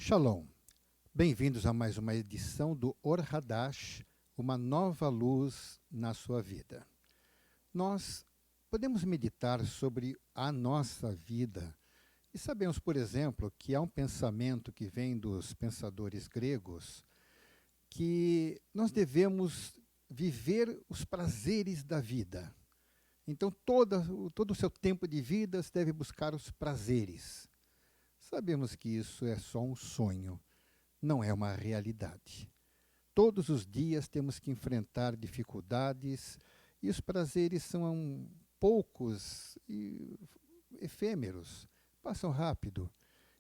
Shalom, bem-vindos a mais uma edição do Or Hadash, uma nova luz na sua vida. Nós podemos meditar sobre a nossa vida e sabemos, por exemplo, que há um pensamento que vem dos pensadores gregos que nós devemos viver os prazeres da vida. Então, todo o seu tempo de vida você deve buscar os prazeres. Sabemos que isso é só um sonho, não é uma realidade. Todos os dias temos que enfrentar dificuldades e os prazeres são poucos e efêmeros, passam rápido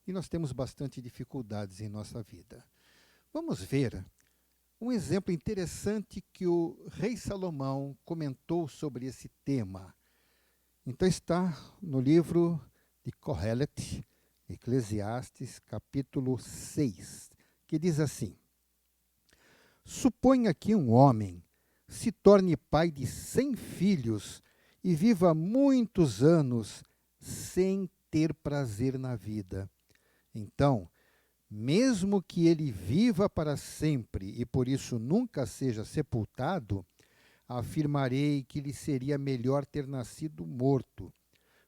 e nós temos bastante dificuldades em nossa vida. Vamos ver um exemplo interessante que o rei Salomão comentou sobre esse tema. Então está no livro de Kohelet, Eclesiastes, capítulo 6, que diz assim: Suponha que um homem se torne pai de 100 filhos e viva muitos anos sem ter prazer na vida. Então, mesmo que ele viva para sempre e por isso nunca seja sepultado, afirmarei que lhe seria melhor ter nascido morto,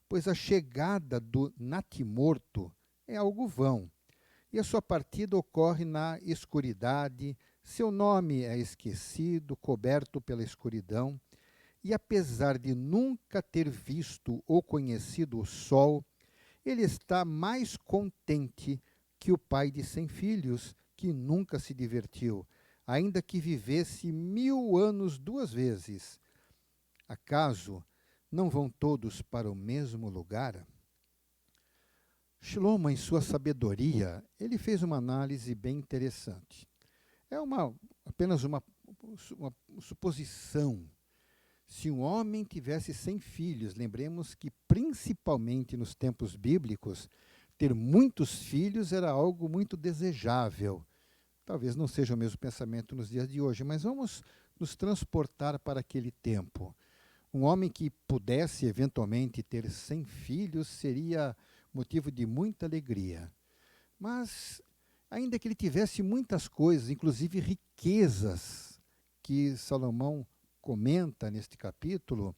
pois a chegada do natimorto é algo vão, e a sua partida ocorre na escuridade, seu nome é esquecido, coberto pela escuridão, e apesar de nunca ter visto ou conhecido o sol, ele está mais contente que o pai de 100 filhos, que nunca se divertiu, ainda que vivesse 1000 anos 2 vezes. Acaso não vão todos para o mesmo lugar? Shlomo, em sua sabedoria, ele fez uma análise bem interessante. É apenas uma suposição. Se um homem tivesse 100 filhos, lembremos que, principalmente nos tempos bíblicos, ter muitos filhos era algo muito desejável. Talvez não seja o mesmo pensamento nos dias de hoje, mas vamos nos transportar para aquele tempo. Um homem que pudesse eventualmente ter 100 filhos seria motivo de muita alegria. Mas, ainda que ele tivesse muitas coisas, inclusive riquezas, que Salomão comenta neste capítulo,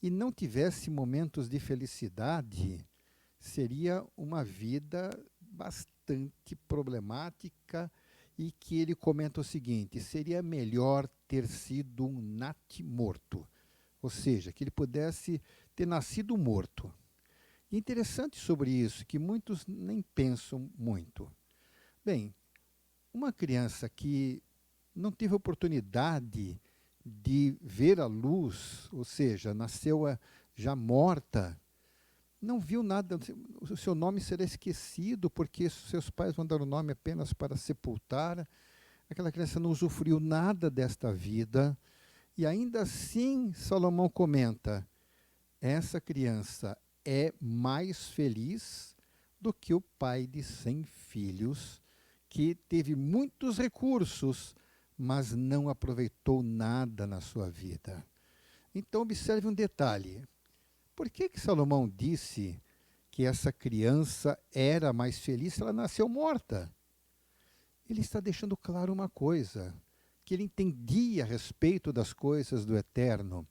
e não tivesse momentos de felicidade, seria uma vida bastante problemática e que ele comenta o seguinte: seria melhor ter sido um natimorto, ou seja, que ele pudesse ter nascido morto. E interessante sobre isso, que muitos nem pensam muito. Bem, uma criança que não teve oportunidade de ver a luz, ou seja, nasceu já morta, não viu nada, o seu nome será esquecido, porque seus pais vão dar o nome apenas para sepultar. Aquela criança não usufruiu nada desta vida, e ainda assim Salomão comenta, essa criança é mais feliz do que o pai de 100 filhos, que teve muitos recursos, mas não aproveitou nada na sua vida. Então observe um detalhe. Por que Salomão disse que essa criança era mais feliz se ela nasceu morta? Ele está deixando claro uma coisa, que ele entendia a respeito das coisas do eterno.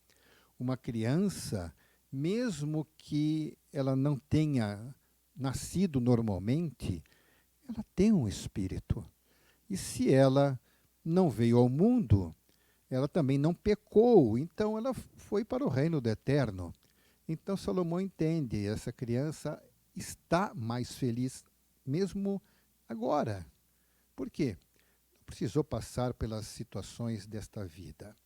Uma criança, mesmo que ela não tenha nascido normalmente, ela tem um espírito. E se ela não veio ao mundo, ela também não pecou, então ela foi para o reino do eterno. Então Salomão entende, essa criança está mais feliz mesmo agora. Por quê? Não precisou passar pelas situações desta vida.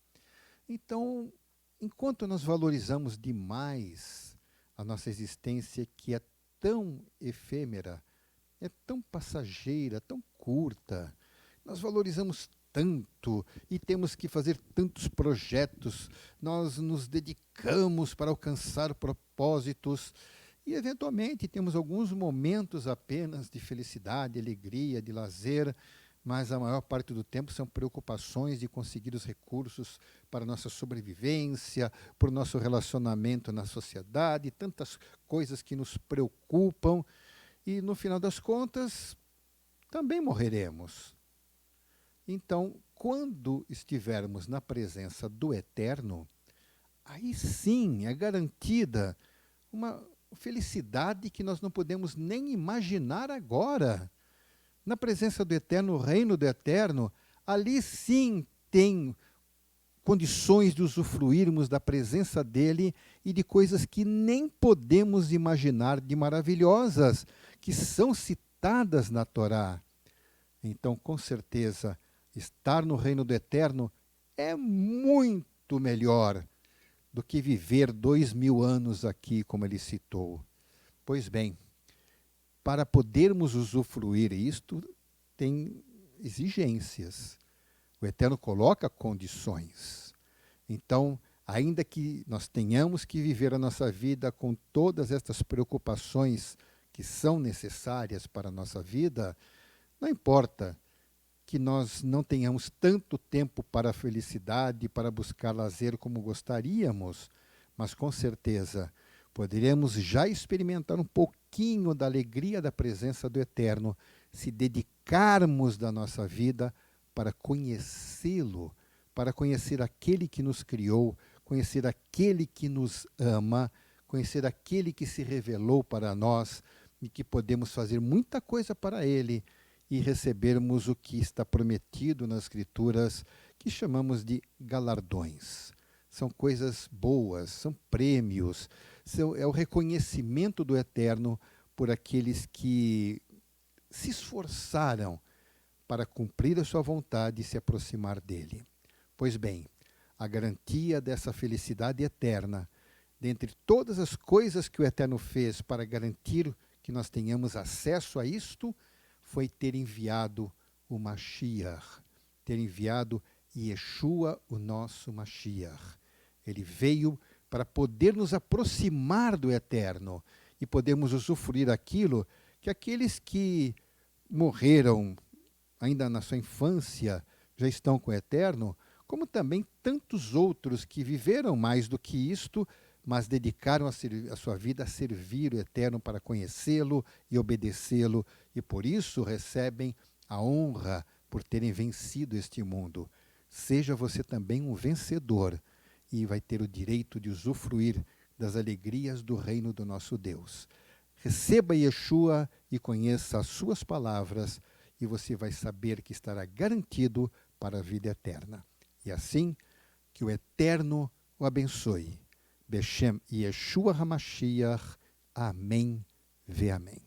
Então, enquanto nós valorizamos demais a nossa existência, que é tão efêmera, é tão passageira, tão curta, nós valorizamos tanto e temos que fazer tantos projetos, nós nos dedicamos para alcançar propósitos e, eventualmente, temos alguns momentos apenas de felicidade, alegria, de lazer, mas a maior parte do tempo são preocupações de conseguir os recursos para a nossa sobrevivência, para o nosso relacionamento na sociedade, tantas coisas que nos preocupam e, no final das contas, também morreremos. Então, quando estivermos na presença do Eterno, aí sim é garantida uma felicidade que nós não podemos nem imaginar agora. Na presença do Eterno, o reino do Eterno, ali sim tem condições de usufruirmos da presença dele e de coisas que nem podemos imaginar de maravilhosas, que são citadas na Torá. Então, com certeza, estar no reino do Eterno é muito melhor do que viver 2000 anos aqui, como ele citou. Pois bem, para podermos usufruir isto, tem exigências. O Eterno coloca condições. Então, ainda que nós tenhamos que viver a nossa vida com todas estas preocupações que são necessárias para a nossa vida, não importa que nós não tenhamos tanto tempo para a felicidade, para buscar lazer como gostaríamos, mas com certeza poderemos já experimentar um pouquinho da alegria da presença do Eterno, se dedicarmos da nossa vida para conhecê-lo, para conhecer aquele que nos criou, conhecer aquele que nos ama, conhecer aquele que se revelou para nós e que podemos fazer muita coisa para ele e recebermos o que está prometido nas Escrituras, que chamamos de galardões. São coisas boas, são prêmios, é o reconhecimento do Eterno por aqueles que se esforçaram para cumprir a sua vontade e se aproximar dele. Pois bem, a garantia dessa felicidade eterna, dentre todas as coisas que o Eterno fez para garantir que nós tenhamos acesso a isto, foi ter enviado o Mashiach, ter enviado Yeshua, o nosso Mashiach. Ele veio para poder nos aproximar do Eterno e podermos usufruir aquilo que aqueles que morreram ainda na sua infância já estão com o Eterno, como também tantos outros que viveram mais do que isto, mas dedicaram a sua vida a servir o Eterno para conhecê-lo e obedecê-lo, e por isso recebem a honra por terem vencido este mundo. Seja você também um vencedor e vai ter o direito de usufruir das alegrias do reino do nosso Deus. Receba Yeshua e conheça as suas palavras, e você vai saber que estará garantido para a vida eterna. E assim, que o Eterno o abençoe. Beshem Yeshua HaMashiach. Amém. Ve amém.